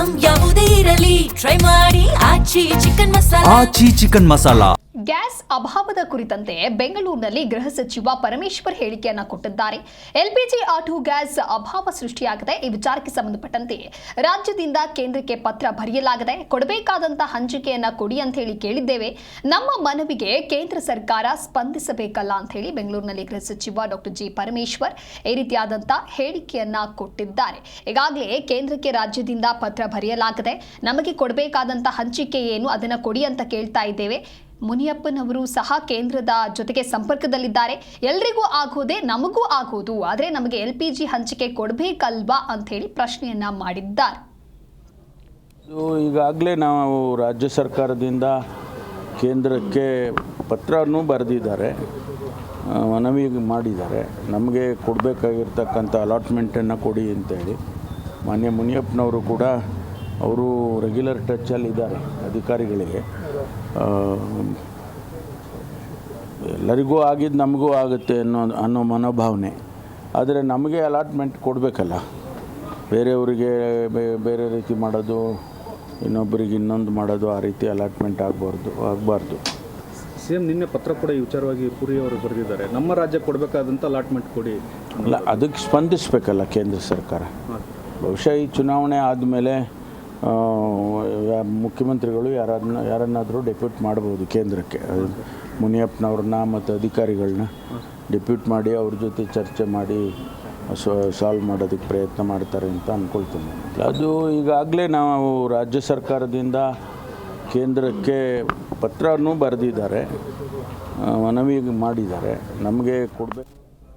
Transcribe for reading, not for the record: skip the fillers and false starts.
Item ಯಾವುದೇ ಇರಲಿ try ಮಾಡಿ ಆಚಿ ಚಿಕನ್ ಮಸಾಲಾ. ಗ್ಯಾಸ್ ಅಭಾವದ ಕುರಿತಂತೆ ಬೆಂಗಳೂರಿನಲ್ಲಿ ಗೃಹ ಸಚಿವ ಪರಮೇಶ್ವರ್ ಹೇಳಿಕೆಯನ್ನ ಕೊಟ್ಟಿದ್ದಾರೆ. ಎಲ್ಪಿಜಿ ಆಟೋ ಗ್ಯಾಸ್ ಅಭಾವ ಸೃಷ್ಟಿಯಾಗಿದೆ. ಈ ವಿಚಾರಕ್ಕೆ ಸಂಬಂಧಪಟ್ಟಂತೆ ರಾಜ್ಯದಿಂದ ಕೇಂದ್ರಕ್ಕೆ ಪತ್ರ ಬರೆಯಲಾಗಿದೆ. ಕೊಡಬೇಕಾದಂತ ಹಂಚಿಕೆಯನ್ನ ಕೊಡಿ ಅಂತ ಹೇಳಿ ಕೇಳಿದ್ದೇವೆ. ನಮ್ಮ ಮನವಿಗೆ ಕೇಂದ್ರ ಸರ್ಕಾರ ಸ್ಪಂದಿಸಬೇಕಲ್ಲ ಅಂತ ಹೇಳಿ ಬೆಂಗಳೂರಿನಲ್ಲಿ ಗೃಹ ಸಚಿವ ಡಾಕ್ಟರ್ ಜಿ ಪರಮೇಶ್ವರ್ ಈ ರೀತಿಯಾದಂತ ಹೇಳಿಕೆಯನ್ನ ಕೊಟ್ಟಿದ್ದಾರೆ. ಈಗಾಗಲೇ ಕೇಂದ್ರಕ್ಕೆ ರಾಜ್ಯದಿಂದ ಪತ್ರ ಬರೆಯಲಾಗಿದೆ. ನಮಗೆ ಕೊಡಬೇಕಾದಂತ ಹಂಚಿಕೆ ಏನು ಅದನ್ನ ಕೊಡಿ ಅಂತ ಕೇಳ್ತಾ ಇದ್ದೇವೆ. ಮುನಿಯಪ್ಪನವರು ಸಹ ಕೇಂದ್ರದ ಜೊತೆಗೆ ಸಂಪರ್ಕದಲ್ಲಿದ್ದಾರೆ. ಎಲ್ರಿಗೂ ಆಗೋದೇ ನಮಗೂ ಆಗೋದು, ಆದರೆ ನಮಗೆ LPG ಹಂಚಿಕೆ ಕೊಡಬೇಕಲ್ವಾ ಅಂತ ಹೇಳಿ ಪ್ರಶ್ನೆಯನ್ನ ಮಾಡಿದ್ದಾರೆ. ಈಗಾಗಲೇ ನಾವು ರಾಜ್ಯ ಸರ್ಕಾರದಿಂದ ಕೇಂದ್ರಕ್ಕೆ ಪತ್ರನೂ ಬರೆದಿದ್ದಾರೆ, ಮನವಿ ಮಾಡಿದ್ದಾರೆ. ನಮಗೆ ಕೊಡಬೇಕಾಗಿರ್ತಕ್ಕಂಥ ಅಲಾಟ್ಮೆಂಟನ್ನು ಕೊಡಿ ಅಂತೇಳಿ. ಮಾನ್ಯ ಮುನಿಯಪ್ಪನವರು ಕೂಡ ಅವರು ರೆಗ್ಯುಲರ್ ಟಚ್ಚಲ್ಲಿದ್ದಾರೆ ಅಧಿಕಾರಿಗಳಿಗೆ. ಎಲ್ಲರಿಗೂ ಆಗಿದ್ದು ನಮಗೂ ಆಗುತ್ತೆ ಅನ್ನೋ ಮನೋಭಾವನೆ. ಆದರೆ ನಮಗೆ ಅಲಾಟ್ಮೆಂಟ್ ಕೊಡಬೇಕಲ್ಲ, ಬೇರೆಯವರಿಗೆ ಬೇರೆ ರೀತಿ ಮಾಡೋದು, ಇನ್ನೊಬ್ಬರಿಗೆ ಇನ್ನೊಂದು ಮಾಡೋದು, ಆ ರೀತಿ ಅಲಾಟ್ಮೆಂಟ್ ಆಗಬಾರ್ದು. CM ನಿನ್ನೆ ಪತ್ರ ಕೂಡ ಈ ವಿಚಾರವಾಗಿ ಪುರಿ ಅವರು ಬರೆದಿದ್ದಾರೆ. ನಮ್ಮ ರಾಜ್ಯಕ್ಕೆ ಕೊಡಬೇಕಾದಂಥ ಅಲಾಟ್ಮೆಂಟ್ ಕೊಡಿ. ಅಲ್ಲ, ಅದಕ್ಕೆ ಸ್ಪಂದಿಸಬೇಕಲ್ಲ ಕೇಂದ್ರ ಸರ್ಕಾರ. ಬಹುಶಃ ಈ ಚುನಾವಣೆ ಆದಮೇಲೆ ಮುಖ್ಯಮಂತ್ರಿಗಳು ಯಾರನ್ನಾದರೂ ಡೆಪ್ಯೂಟ್ ಮಾಡ್ಬೋದು ಕೇಂದ್ರಕ್ಕೆ. ಮುನಿಯಪ್ಪನವ್ರನ್ನ ಮತ್ತು ಅಧಿಕಾರಿಗಳನ್ನ ಡೆಪ್ಯೂಟ್ ಮಾಡಿ ಅವ್ರ ಜೊತೆ ಚರ್ಚೆ ಮಾಡಿ ಸಾಲ್ವ್ ಮಾಡೋದಕ್ಕೆ ಪ್ರಯತ್ನ ಮಾಡ್ತಾರೆ ಅಂತ ಅಂದ್ಕೊಳ್ತೀನಿ. ಅದು ಈಗಾಗಲೇ ನಾವು ರಾಜ್ಯ ಸರ್ಕಾರದಿಂದ ಕೇಂದ್ರಕ್ಕೆ ಪತ್ರನೂ ಬರೆದಿದ್ದಾರೆ, ಮನವಿ ಮಾಡಿದ್ದಾರೆ. ನಮಗೆ ಕೊಡಬೇಕು.